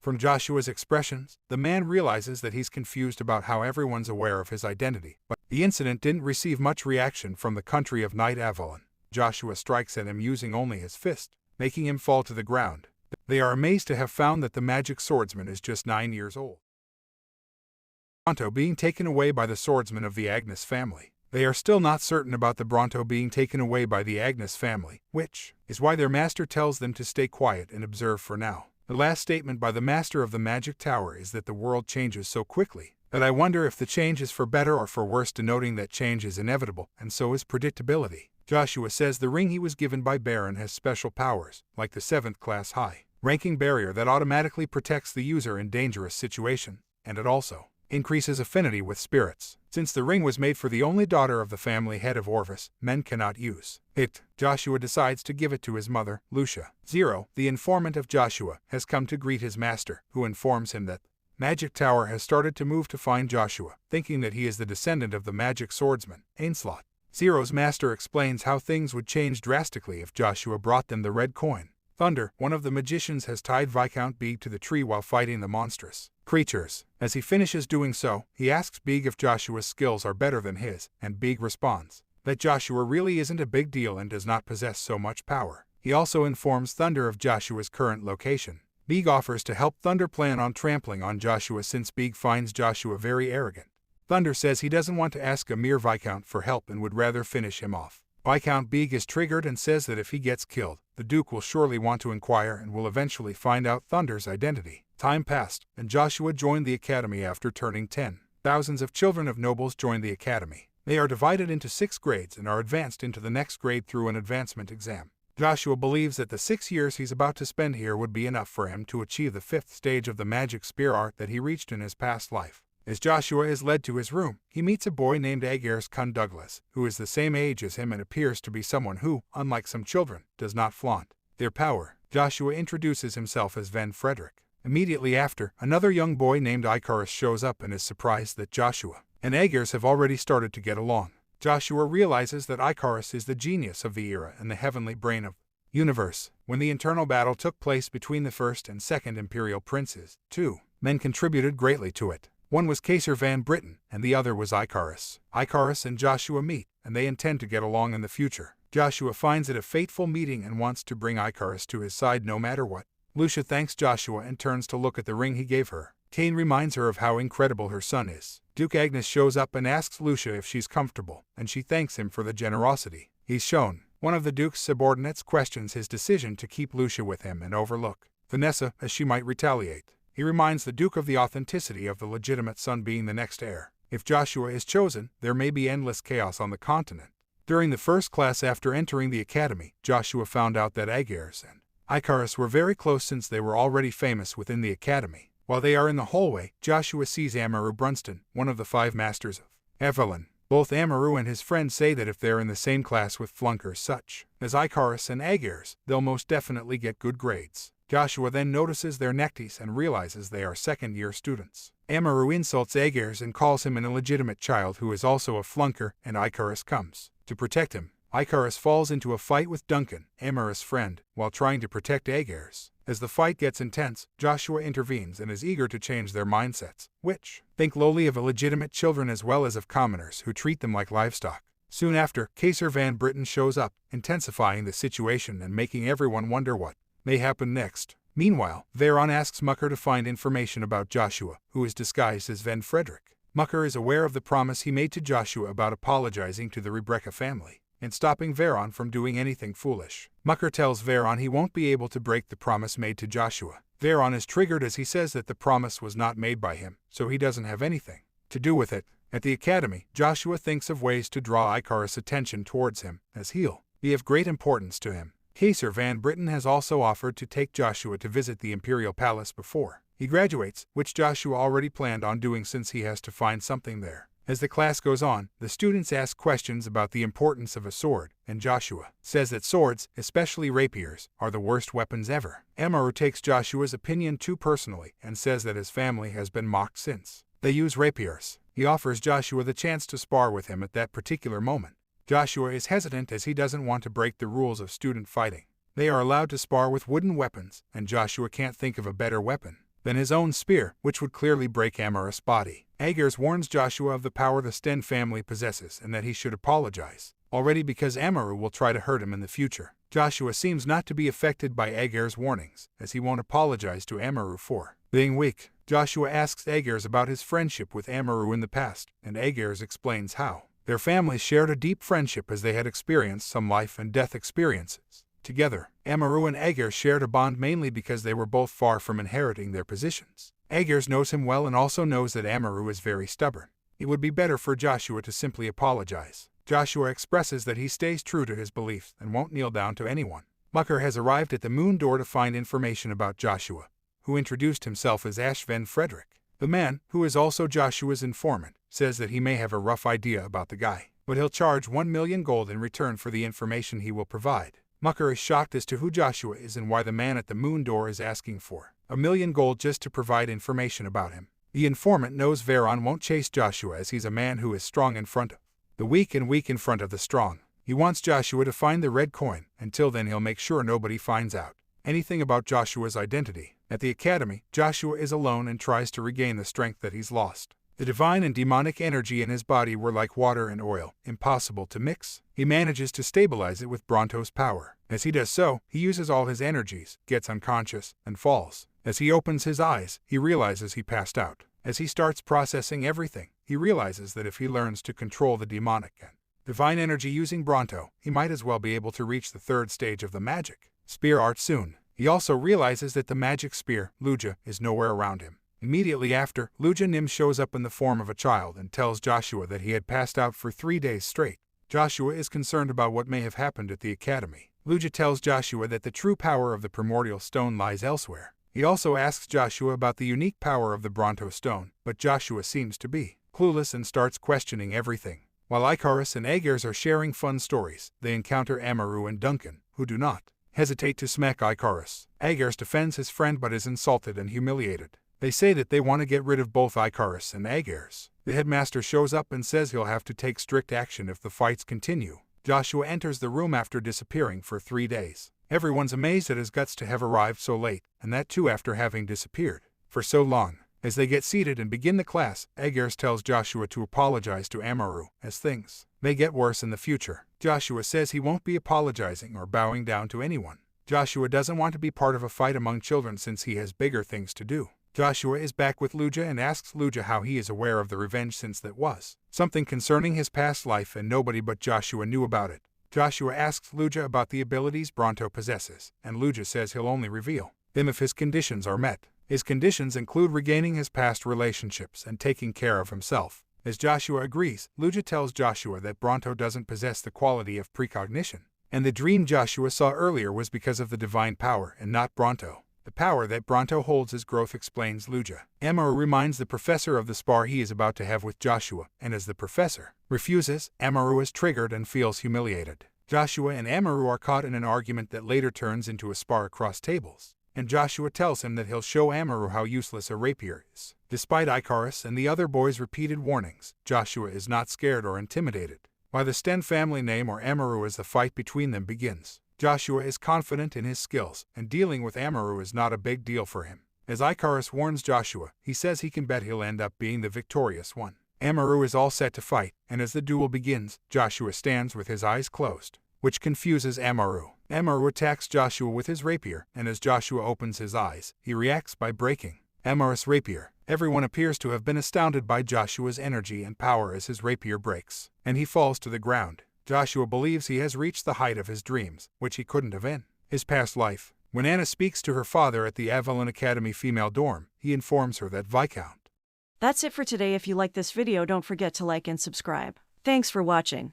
From Joshua's expressions, the man realizes that he's confused about how everyone's aware of his identity, but the incident didn't receive much reaction from the country of Night Avalon. Joshua strikes at him using only his fist, making him fall to the ground. They are amazed to have found that the magic swordsman is just 9 years old. Bronto being taken away by the swordsman of the Agnes family. They are still not certain about the Bronto being taken away by the Agnes family, which is why their master tells them to stay quiet and observe for now. The last statement by the master of the magic tower is that the world changes so quickly that I wonder if the change is for better or for worse, denoting that change is inevitable, and so is predictability. Joshua says the ring he was given by Baron has special powers, like the 7th class high-ranking barrier that automatically protects the user in dangerous situations, and it also increases affinity with spirits. Since the ring was made for the only daughter of the family head of Orvis, men cannot use it. Joshua decides to give it to his mother, Lucia. Zero, the informant of Joshua, has come to greet his master, who informs him that Magic Tower has started to move to find Joshua, thinking that he is the descendant of the magic swordsman, Ainslot. Zero's master explains how things would change drastically if Joshua brought them the red coin. Thunder, one of the magicians, has tied Viscount Beeg to the tree while fighting the monstrous creatures. As he finishes doing so, he asks Beeg if Joshua's skills are better than his, and Beeg responds that Joshua really isn't a big deal and does not possess so much power. He also informs Thunder of Joshua's current location. Beeg offers to help Thunder plan on trampling on Joshua since Beeg finds Joshua very arrogant. Thunder says he doesn't want to ask a mere Viscount for help and would rather finish him off. Viscount Beeg is triggered and says that if he gets killed, the Duke will surely want to inquire and will eventually find out Thunder's identity. Time passed, and Joshua joined the academy after turning 10. Thousands of children of nobles joined the academy. They are divided into 6 grades and are advanced into the next grade through an advancement exam. Joshua believes that the 6 years he's about to spend here would be enough for him to achieve the 5th stage of the magic spear art that he reached in his past life. As Joshua is led to his room, he meets a boy named Agars Kun Douglas, who is the same age as him and appears to be someone who, unlike some children, does not flaunt their power. Joshua introduces himself as Van Frederick. Immediately after, another young boy named Icarus shows up and is surprised that Joshua and Agars have already started to get along. Joshua realizes that Icarus is the genius of the era and the heavenly brain of the universe. When the internal battle took place between the first and second imperial princes, 2 men contributed greatly to it. One was Kaisar Van Britten, and the other was Icarus. Icarus and Joshua meet, and they intend to get along in the future. Joshua finds it a fateful meeting and wants to bring Icarus to his side no matter what. Lucia thanks Joshua and turns to look at the ring he gave her. Kane reminds her of how incredible her son is. Duke Agnes shows up and asks Lucia if she's comfortable, and she thanks him for the generosity he's shown. One of the Duke's subordinates questions his decision to keep Lucia with him and overlook Vanessa, as she might retaliate. He reminds the Duke of the authenticity of the legitimate son being the next heir. If Joshua is chosen, there may be endless chaos on the continent. During the first class after entering the academy, Joshua found out that Agars and Icarus were very close since they were already famous within the academy. While they are in the hallway, Joshua sees Amaru Brunston, one of the 5 masters of Evelyn. Both Amaru and his friend say that if they're in the same class with flunkers such as Icarus and Agars, they'll most definitely get good grades. Joshua then notices their neckties and realizes they are second-year students. Amaru insults Agars and calls him an illegitimate child who is also a flunker, and Icarus comes to protect him. Icarus falls into a fight with Duncan, Amaru's friend, while trying to protect Agars. As the fight gets intense, Joshua intervenes and is eager to change their mindsets, which think lowly of illegitimate children as well as of commoners who treat them like livestock. Soon after, Kaisar Van Britten shows up, intensifying the situation and making everyone wonder what may happen next. Meanwhile, Veron asks Mucker to find information about Joshua, who is disguised as Van Frederick. Mucker is aware of the promise he made to Joshua about apologizing to the Rebecca family and stopping Veron from doing anything foolish. Mucker tells Veron he won't be able to break the promise made to Joshua. Veron is triggered as he says that the promise was not made by him, so he doesn't have anything to do with it. At the academy, Joshua thinks of ways to draw Icarus' attention towards him, as he'll be of great importance to him. Kaisar Van Britten has also offered to take Joshua to visit the Imperial Palace before he graduates, which Joshua already planned on doing since he has to find something there. As the class goes on, the students ask questions about the importance of a sword, and Joshua says that swords, especially rapiers, are the worst weapons ever. Amaru takes Joshua's opinion too personally and says that his family has been mocked since they use rapiers. He offers Joshua the chance to spar with him at that particular moment. Joshua is hesitant as he doesn't want to break the rules of student fighting. They are allowed to spar with wooden weapons, and Joshua can't think of a better weapon. than his own spear, which would clearly break Amaris' body. Aegir warns Joshua of the power the Sten family possesses and that he should apologize, already because Amaru will try to hurt him in the future. Joshua seems not to be affected by Aegir's warnings, as he won't apologize to Amaru for being weak. Joshua asks Aegir about his friendship with Amaru in the past, and Aegir explains how their families shared a deep friendship as they had experienced some life and death experiences together. Amaru and Aegir shared a bond mainly because they were both far from inheriting their positions. Aegir knows him well and also knows that Amaru is very stubborn. It would be better for Joshua to simply apologize. Joshua expresses that he stays true to his beliefs and won't kneel down to anyone. Mucker has arrived at the moon door to find information about Joshua, who introduced himself as Ashven Frederick. The man, who is also Joshua's informant, says that he may have a rough idea about the guy, but he'll charge 1 million gold in return for the information he will provide. Mucker is shocked as to who Joshua is and why the man at the moon door is asking for 1 million gold just to provide information about him. The informant knows Veron won't chase Joshua as he's a man who is strong in front of the weak and weak in front of the strong. He wants Joshua to find the red coin. Until then he'll make sure nobody finds out anything about Joshua's identity. At the academy, Joshua is alone and tries to regain the strength that he's lost. The divine and demonic energy in his body were like water and oil, impossible to mix. He manages to stabilize it with Bronto's power. As he does so, he uses all his energies, gets unconscious, and falls. As he opens his eyes, he realizes he passed out. As he starts processing everything, he realizes that if he learns to control the demonic and divine energy using Bronto, he might as well be able to reach the 3rd stage of the magic spear art soon. He also realizes that the magic spear, Luja, is nowhere around him. Immediately after, Luja Nim shows up in the form of a child and tells Joshua that he had passed out for 3 days straight. Joshua is concerned about what may have happened at the academy. Luja tells Joshua that the true power of the primordial stone lies elsewhere. He also asks Joshua about the unique power of the Bronto stone, but Joshua seems to be clueless and starts questioning everything. While Icarus and Aegir are sharing fun stories, they encounter Amaru and Duncan, who do not hesitate to smack Icarus. Aegir defends his friend but is insulted and humiliated. They say that they want to get rid of both Icarus and Aegir. The headmaster shows up and says he'll have to take strict action if the fights continue. Joshua enters the room after disappearing for 3 days. Everyone's amazed at his guts to have arrived so late, and that too after having disappeared for so long. As they get seated and begin the class, Aegir tells Joshua to apologize to Amaru, as things may get worse in the future. Joshua says he won't be apologizing or bowing down to anyone. Joshua doesn't want to be part of a fight among children since he has bigger things to do. Joshua is back with Luja and asks Luja how he is aware of the revenge since that was something concerning his past life and nobody but Joshua knew about it. Joshua asks Luja about the abilities Bronto possesses, and Luja says he'll only reveal them if his conditions are met. His conditions include regaining his past relationships and taking care of himself. As Joshua agrees, Luja tells Joshua that Bronto doesn't possess the quality of precognition, and the dream Joshua saw earlier was because of the divine power and not Bronto. The power that Bronto holds is growth, explains Luja. Amaru reminds the professor of the spar he is about to have with Joshua, and as the professor refuses, Amaru is triggered and feels humiliated. Joshua and Amaru are caught in an argument that later turns into a spar across tables, and Joshua tells him that he'll show Amaru how useless a rapier is. Despite Icarus and the other boys' repeated warnings, Joshua is not scared or intimidated. By the Sten family name or Amaru as the fight between them begins, Joshua is confident in his skills, and dealing with Amaru is not a big deal for him. As Icarus warns Joshua, he says he can bet he'll end up being the victorious one. Amaru is all set to fight, and as the duel begins, Joshua stands with his eyes closed, which confuses Amaru. Amaru attacks Joshua with his rapier, and as Joshua opens his eyes, he reacts by breaking Amaru's rapier. Everyone appears to have been astounded by Joshua's energy and power as his rapier breaks, and he falls to the ground. Joshua believes he has reached the height of his dreams, which he couldn't have in his past life. When Anna speaks to her father at the Avalon Academy female dorm, he informs her that Viscount. That's it for today. If you like this video, don't forget to like and subscribe. Thanks for watching.